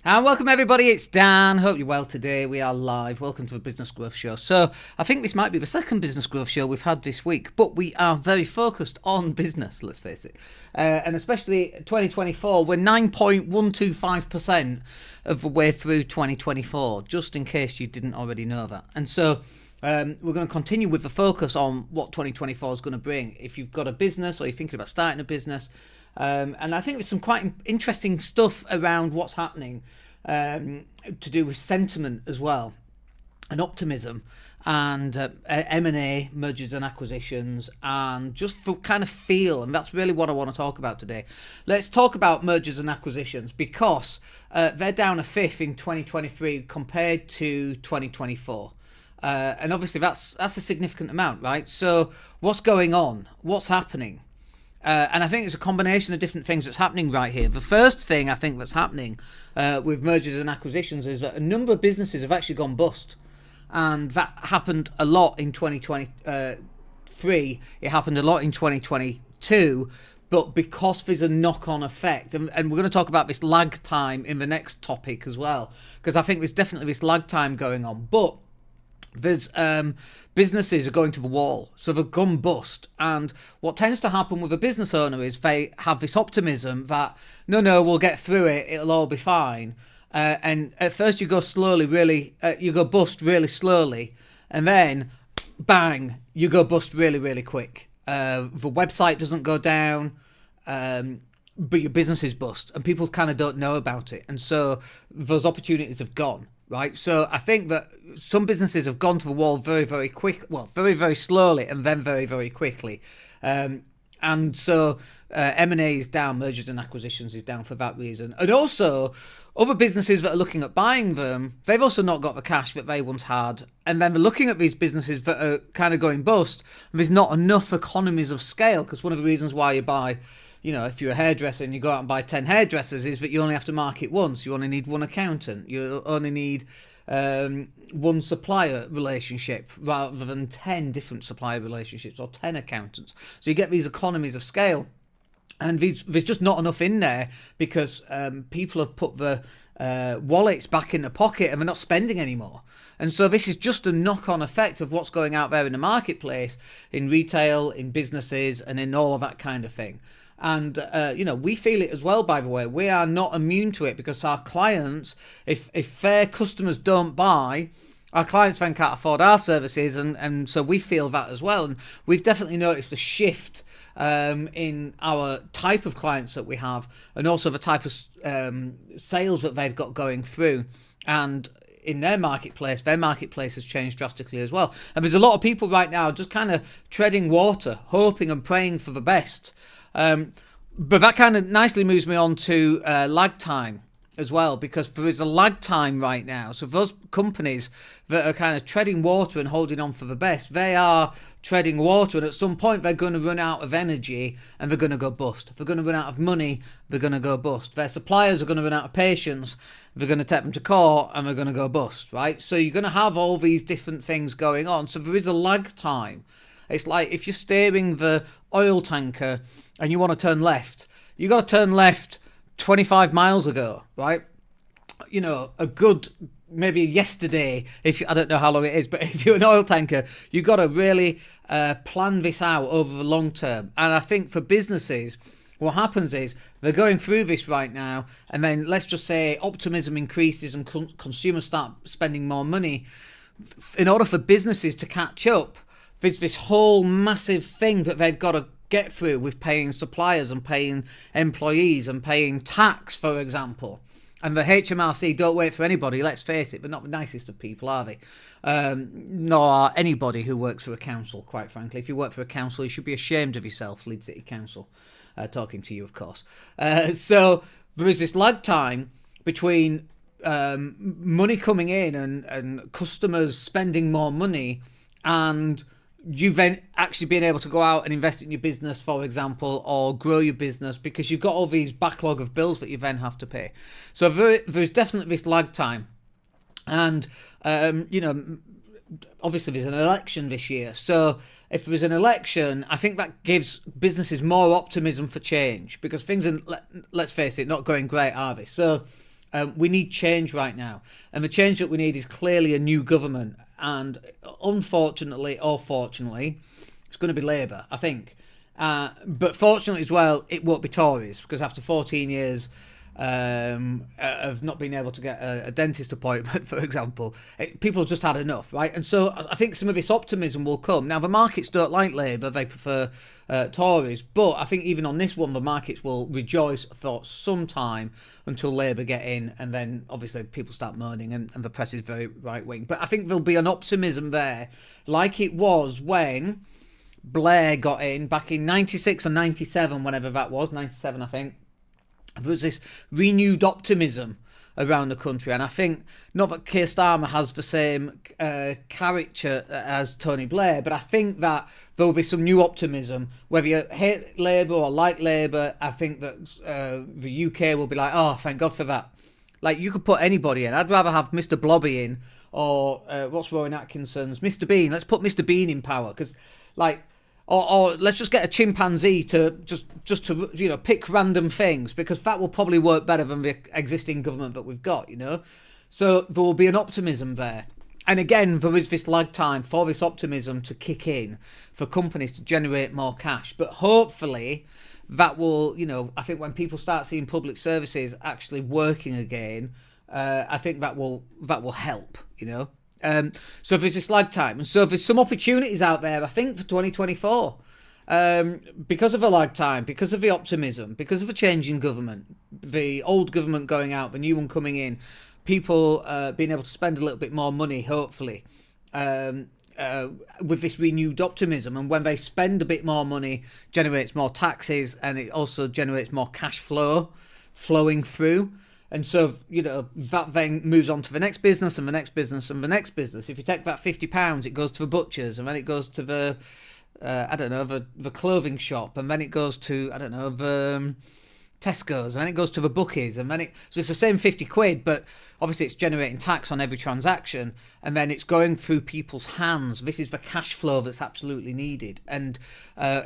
And welcome everybody, it's Dan. Hope you're well today. We are live. Welcome to the Business Growth Show. So I think this might be the second Business Growth Show we've had this week, but we are very focused on business, let's face it. And especially 2024, we're 9.125% of the way through 2024, just in case you didn't already know that. And so we're going to continue with the focus on what 2024 is going to bring. If you've got a business or you're thinking about starting a business, and I think there's some quite interesting stuff around what's happening to do with sentiment as well, and optimism, and M&A, mergers and acquisitions, and just for kind of feel. And that's really what I want to talk about today. Let's talk about mergers and acquisitions because they're down a fifth in 2023 compared to 2024. And obviously that's a significant amount, right? So what's going on? What's happening? And I think it's a combination of different things that's happening right here. The first thing I think that's happening with mergers and acquisitions is that a number of businesses have actually gone bust. And that happened a lot in 2023. It happened a lot in 2022. But because there's a knock-on effect, and we're going to talk about this lag time in the next topic as well, because I think there's definitely this lag time going on. But there's businesses are going to the wall, so they've gone bust. And what tends to happen with a business owner is they have this optimism that no, we'll get through it, it'll all be fine. And at first you go slowly, you go bust really slowly, and then bang, you go bust really, really quick. The website doesn't go down, but your business is bust, and people kind of don't know about it, and so those opportunities have gone. Right, so I think that some businesses have gone to the wall very, very very, very slowly, and then very, very quickly. And so M&A is down, mergers and acquisitions is down for that reason. And also, other businesses that are looking at buying them, they've also not got the cash that they once had. And then they're looking at these businesses that are kind of going bust, and there's not enough economies of scale, because one of the reasons why you buy, if you're a hairdresser and you go out and buy 10 hairdressers, is that you only have to market once. You only need one accountant. You only need one supplier relationship rather than 10 different supplier relationships or 10 accountants. So you get these economies of scale. And there's just not enough in there because people have put the wallets back in the pocket and they're not spending anymore. And so this is just a knock-on effect of what's going out there in the marketplace, in retail, in businesses, and in all of that kind of thing. And, we feel it as well, by the way. We are not immune to it because our clients, if their customers don't buy, our clients then can't afford our services. And so we feel that as well. And we've definitely noticed a shift in our type of clients that we have, and also the type of sales that they've got going through. And in their marketplace has changed drastically as well. And there's a lot of people right now just kind of treading water, hoping and praying for the best. But that kind of nicely moves me on to lag time as well, because there is a lag time right now. So those companies that are kind of treading water and holding on for the best, they are treading water, and at some point they're going to run out of energy and they're going to go bust. If they're going to run out of money, they're going to go bust. Their suppliers are going to run out of patience, they're going to take them to court, and they're going to go bust, right? So you're going to have all these different things going on. So there is a lag time. It's like if you're steering the oil tanker and you want to turn left, you got to turn left 25 miles ago, right? A good, maybe yesterday, I don't know how long it is, but if you're an oil tanker, you got to really plan this out over the long term. And I think for businesses, what happens is they're going through this right now, and then let's just say optimism increases and consumers start spending more money. In order for businesses to catch up, there's this whole massive thing that they've got to get through with paying suppliers and paying employees and paying tax, for example. And the HMRC don't wait for anybody, let's face it, they're not the nicest of people, are they? Nor are anybody who works for a council, quite frankly. If you work for a council, you should be ashamed of yourself, Leeds City Council, talking to you, of course. So there is this lag time between money coming in and customers spending more money, and you've then actually been able to go out and invest in your business, for example, or grow your business, because you've got all these backlog of bills that you then have to pay. So there's definitely this lag time. And, obviously there's an election this year. So if there's an election, I think that gives businesses more optimism for change, because things are, let's face it, not going great, are they? So We need change right now. And the change that we need is clearly a new government. And unfortunately, or fortunately, it's going to be Labour, I think. But fortunately as well, it won't be Tories, because after 14 years of not being able to get a dentist appointment, for example, people have just had enough, right? And so I think some of this optimism will come. Now, the markets don't like Labour, they prefer Tories, but I think even on this one, the markets will rejoice for some time until Labour get in, and then obviously people start moaning, and the press is very right-wing. But I think there'll be an optimism there, like it was when Blair got in back in 96 or 97, whenever that was, 97 I think. There was this renewed optimism around the country, and I think not that Keir Starmer has the same character as Tony Blair, but I think that there will be some new optimism. Whether you hate Labour or like Labour, I think that the UK will be like, oh, thank God for that. Like, you could put anybody in. I'd rather have Mr. Blobby in, or what's Rowan Atkinson's Mr. Bean. Let's put Mr. Bean in power, because like. Or let's just get a chimpanzee to just to pick random things, because that will probably work better than the existing government that we've got, So there will be an optimism there. And again, there is this lag time for this optimism to kick in, for companies to generate more cash. But hopefully that will, I think when people start seeing public services actually working again, I think that will help, So there's this lag time, and so there's some opportunities out there, I think, for 2024, because of the lag time, because of the optimism, because of a change in government, the old government going out, the new one coming in, people being able to spend a little bit more money, hopefully, with this renewed optimism. And when they spend a bit more money, generates more taxes, and it also generates more cash flowing through. And so, that then moves on to the next business, and the next business, and the next business. If you take that £50, it goes to the butchers, and then it goes to the, the clothing shop, and then it goes to, the Tesco's, and then it goes to the bookies, and then so it's the same 50 quid, but obviously it's generating tax on every transaction, and then it's going through people's hands. This is the cash flow that's absolutely needed. And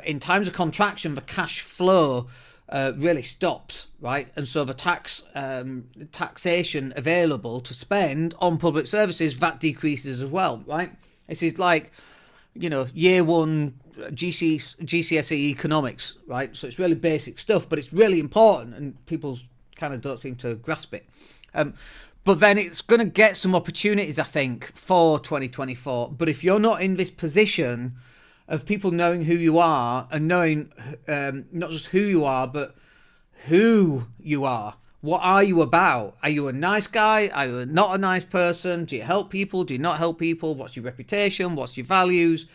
in times of contraction, the cash flow really stops, right? And so the taxation available to spend on public services, that decreases as well, right? This is like, year one GCSE economics, right? So it's really basic stuff, but it's really important, and people kind of don't seem to grasp it. But then it's going to get some opportunities, I think, for 2024. But if you're not in this position of people knowing who you are, and knowing not just who you are, but who you are. What are you about? Are you a nice guy? Are you not a nice person? Do you help people? Do you not help people? What's your reputation? What's your values?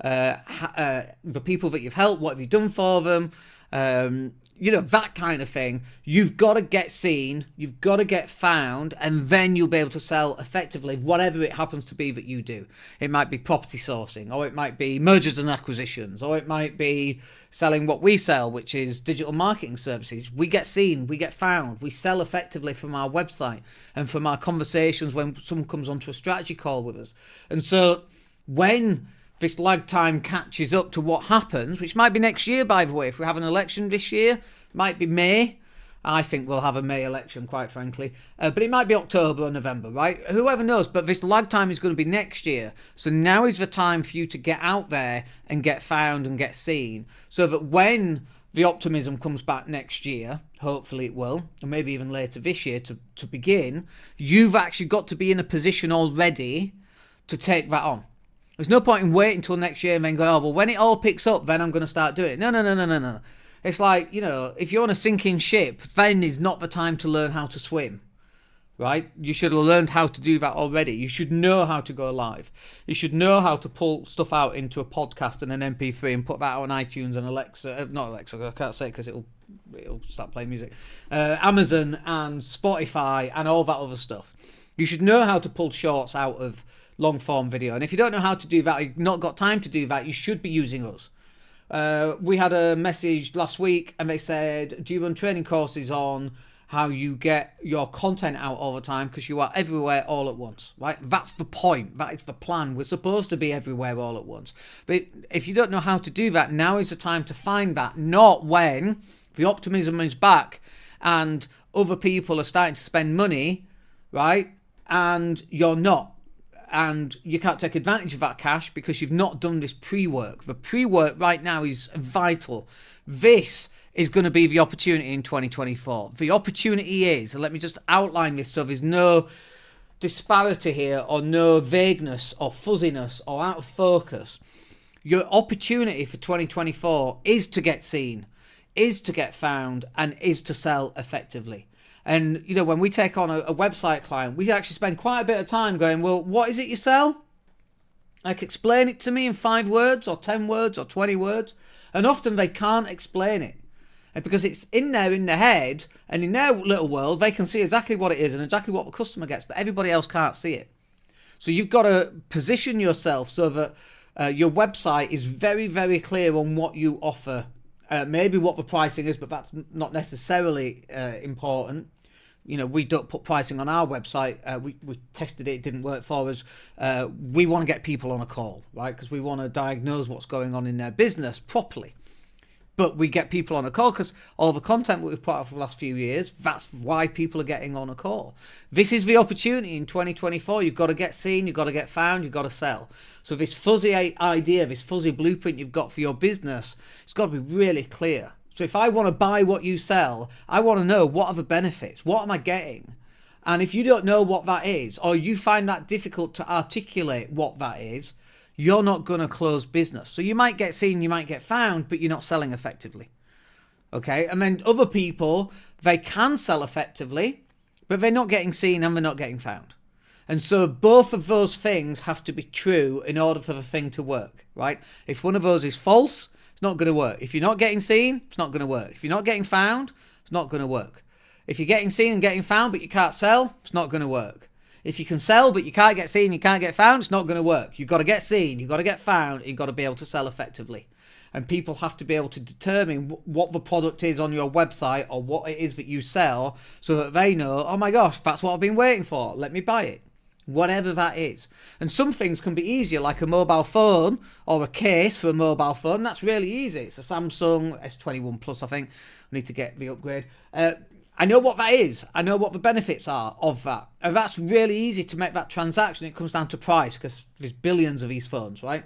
The people that you've helped, what have you done for them? That kind of thing. You've got to get seen, you've got to get found, and then you'll be able to sell effectively whatever it happens to be that you do. It might be property sourcing, or it might be mergers and acquisitions, or it might be selling what we sell, which is digital marketing services. We get seen, we get found, we sell effectively from our website and from our conversations when someone comes onto a strategy call with us. And so when this lag time catches up to what happens, which might be next year, by the way. If we have an election this year, might be May. I think we'll have a May election, quite frankly. But it might be October or November, right? Whoever knows. But this lag time is going to be next year. So now is the time for you to get out there and get found and get seen, so that when the optimism comes back next year, hopefully it will, and maybe even later this year to begin, you've actually got to be in a position already to take that on. There's no point in waiting until next year and then go, when it all picks up, then I'm going to start doing it. No. It's like, if you're on a sinking ship, then is not the time to learn how to swim, right? You should have learned how to do that already. You should know how to go live. You should know how to pull stuff out into a podcast and an MP3 and put that out on iTunes and Alexa. Not Alexa, I can't say it because it'll start playing music. Amazon and Spotify and all that other stuff. You should know how to pull shorts out of long form video, and if you don't know how to do that, you've not got time to do that, you should be using us. We had a message last week, and they said, do you run training courses on how you get your content out all the time, because you are everywhere all at once, right? That's the point, that is the plan. We're supposed to be everywhere all at once. But if you don't know how to do that, now is the time to find that, not when the optimism is back and other people are starting to spend money, right? And you're not. And you can't take advantage of that cash because you've not done this pre-work. The pre-work right now is vital. This is going to be the opportunity in 2024. The opportunity is, and let me just outline this so there's no disparity here or no vagueness or fuzziness or out of focus. Your opportunity for 2024 is to get seen, is to get found, and is to sell effectively. And, you know, when we take on a website client, we actually spend quite a bit of time going, well, what is it you sell? Like, explain it to me in 5 words or 10 words or 20 words. And often they can't explain it. And because it's in their head and in their little world, they can see exactly what it is and exactly what the customer gets, but everybody else can't see it. So you've got to position yourself so that your website is very, very clear on what you offer. Maybe what the pricing is, but that's not necessarily important. You know, we don't put pricing on our website. We tested it, it didn't work for us. We want to get people on a call, right? Because we want to diagnose what's going on in their business properly. But we get people on a call because all the content we've put out for the last few years, that's why people are getting on a call. This is the opportunity in 2024. You've got to get seen, you've got to get found, you've got to sell. So this fuzzy idea, this fuzzy blueprint you've got for your business, it's got to be really clear. So if I want to buy what you sell, I want to know what are the benefits, what am I getting? And if you don't know what that is, or you find that difficult to articulate what that is, you're not going to close business. So you might get seen, you might get found, but you're not selling effectively. Okay? And then other people, they can sell effectively, but they're not getting seen and they're not getting found. And so both of those things have to be true in order for the thing to work, right? If one of those is false, it's not going to work. If you're not getting seen, it's not going to work. If you're not getting found, it's not going to work. If you're getting seen and getting found, but you can't sell, it's not going to work. If you can sell, but you can't get seen, you can't get found, it's not going to work. You've got to get seen, you've got to get found, you've got to be able to sell effectively. And people have to be able to determine what the product is on your website or what it is that you sell so that they know, oh my gosh, that's what I've been waiting for. Let me buy it. Whatever that is. And some things can be easier, like a mobile phone or a case for a mobile phone. That's really easy. It's a Samsung S21 Plus, I think. I need to get the upgrade. I know what that is. I know what the benefits are of that. And that's really easy to make that transaction. It comes down to price because there's billions of these phones, right?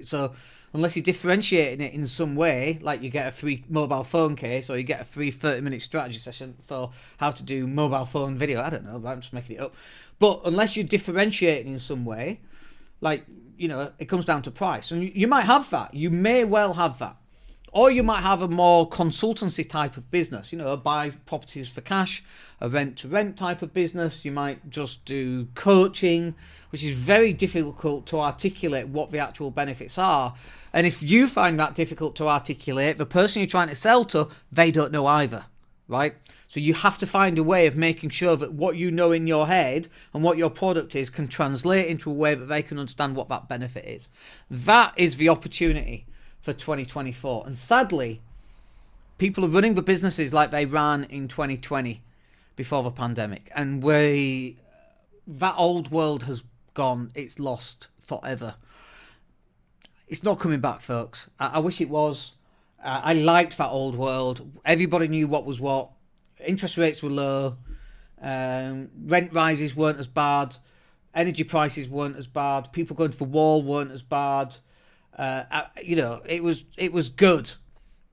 So unless you're differentiating it in some way, like you get a free mobile phone case or you get a free 30-minute strategy session for how to do mobile phone video, I don't know, I'm just making it up. But unless you're differentiating in some way, like, you know, it comes down to price. And you might have that. You may well have that. Or you might have a more consultancy type of business, you know, buy properties for cash, a rent-to-rent type of business. You might just do coaching, which is very difficult to articulate what the actual benefits are. And if you find that difficult to articulate, the person you're trying to sell to, they don't know either, right? So you have to find a way of making sure that what you know in your head and what your product is can translate into a way that they can understand what that benefit is. That is the opportunity for 2024. And sadly, people are running the businesses like they ran in 2020 before the pandemic. And that old world has gone. It's lost forever. It's not coming back, folks. I wish it was. I liked that old world. Everybody knew what was what. Interest rates were low. Rent rises weren't as bad. Energy prices weren't as bad. People going to the wall weren't as bad. You know, it was good.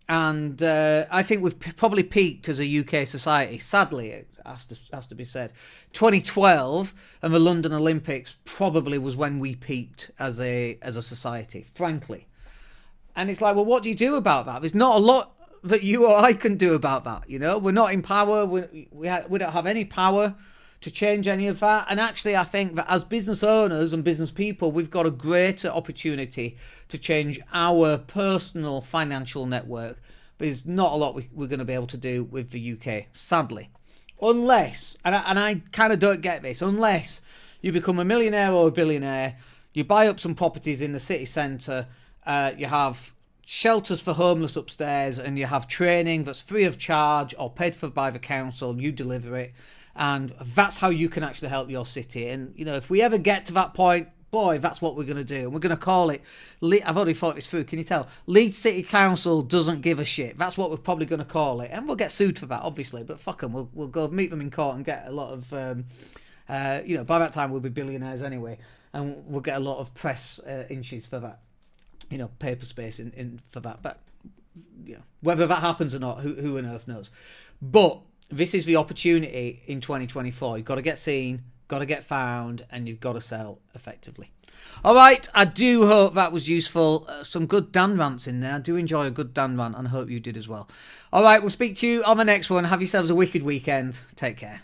And I think we've probably peaked as a UK society. Sadly, it has to be said. 2012 and the London Olympics probably was when we peaked as a society, frankly. And it's like, well, what do you do about that? There's not a lot that you or I can do about that. You know, we're not in power. We don't have any power to change any of that. And actually, I think that as business owners and business people, we've got a greater opportunity to change our personal financial network. There's not a lot we're going to be able to do with the UK, sadly. Unless, and I kind of don't get this, unless you become a millionaire or a billionaire, you buy up some properties in the city centre, you have shelters for homeless upstairs, and you have training that's free of charge or paid for by the council, and you deliver it. And that's how you can actually help your city. And, you know, if we ever get to that point, boy, that's what we're going to do. And we're going to call it, I've already thought this through, can you tell? Leeds City Council doesn't give a shit. That's what we're probably going to call it. And we'll get sued for that, obviously, but fuck them. We'll go meet them in court and get a lot of, by that time we'll be billionaires anyway. And we'll get a lot of press inches for that. Paper space in for that. But whether that happens or not, who on earth knows? But this is the opportunity in 2024. You've got to get seen, got to get found, and you've got to sell effectively. All right, I do hope that was useful. Some good Dan rants in there. I do enjoy a good Dan rant, and I hope you did as well. All right, we'll speak to you on the next one. Have yourselves a wicked weekend. Take care.